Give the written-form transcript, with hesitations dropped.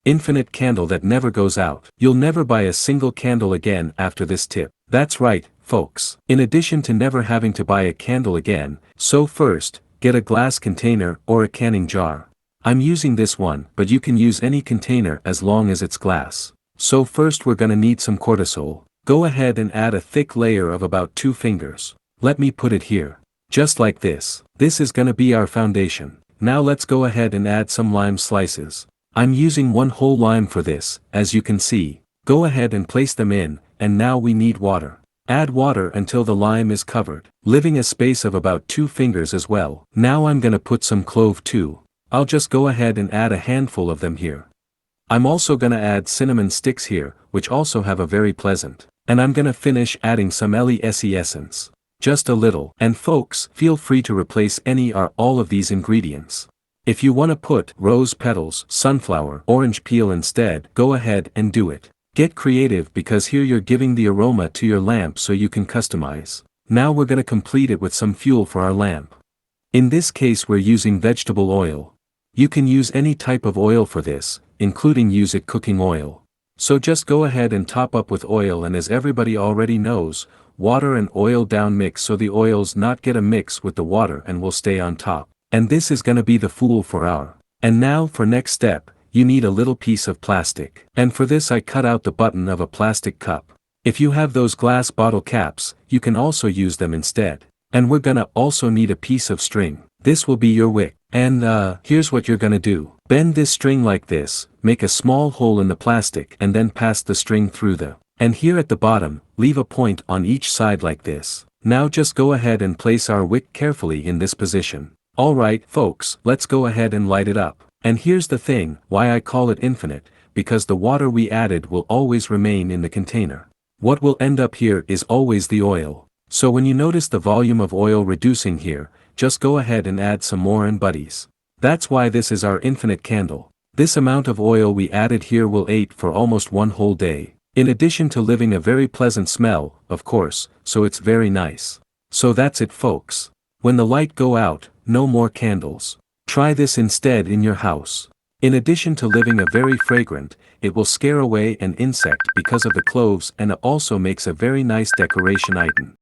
Infinite candle that never goes out. You'll never buy a single candle again after this tip. That's right, folks. In addition to never having to buy a candle again, so first, get a glass container or a canning jar. I'm using this one, but you can use any container as long as it's glass. So first we're gonna need some cortisol. Go ahead and add a thick layer of about 2 fingers. Let me put it here. Just like this. This is gonna be our foundation. Now let's go ahead and add some lime slices. I'm using 1 whole lime for this, as you can see. Go ahead and place them in, and now we need water. Add water until the lime is covered, leaving a space of about 2 fingers as well. Now I'm gonna put some clove too. I'll just go ahead and add a handful of them here. I'm also gonna add cinnamon sticks here, which also have a very pleasant. And I'm gonna finish adding some LESE essence. Just a little. And folks, feel free to replace any or all of these ingredients. If you wanna put rose petals, sunflower, orange peel instead, go ahead and do it. Get creative because here you're giving the aroma to your lamp so you can customize. Now we're gonna complete it with some fuel for our lamp. In this case we're using vegetable oil. You can use any type of oil for this, including use it cooking oil. So just go ahead and top up with oil, and as everybody already knows, water and oil down mix so the oils not get a mix with the water and will stay on top. And this is gonna be the fuel for our. And now for next step, you need a little piece of plastic. And for this I cut out the button of a plastic cup. If you have those glass bottle caps, you can also use them instead. And we're gonna also need a piece of string. This will be your wick. And here's what you're gonna do. Bend this string like this, make a small hole in the plastic and then pass the string through the. And here at the bottom, leave a point on each side like this. Now just go ahead and place our wick carefully in this position. Alright folks, let's go ahead and light it up. And here's the thing, why I call it infinite, because the water we added will always remain in the container. What will end up here is always the oil. So when you notice the volume of oil reducing here, just go ahead and add some more and buddies. That's why this is our infinite candle. This amount of oil we added here will ate for almost 1 whole day. In addition to leaving a very pleasant smell, of course, so it's very nice. So that's it folks. When the light go out, no more candles. Try this instead in your house. In addition to living a very fragrant, it will scare away an insect because of the cloves, and it also makes a very nice decoration item.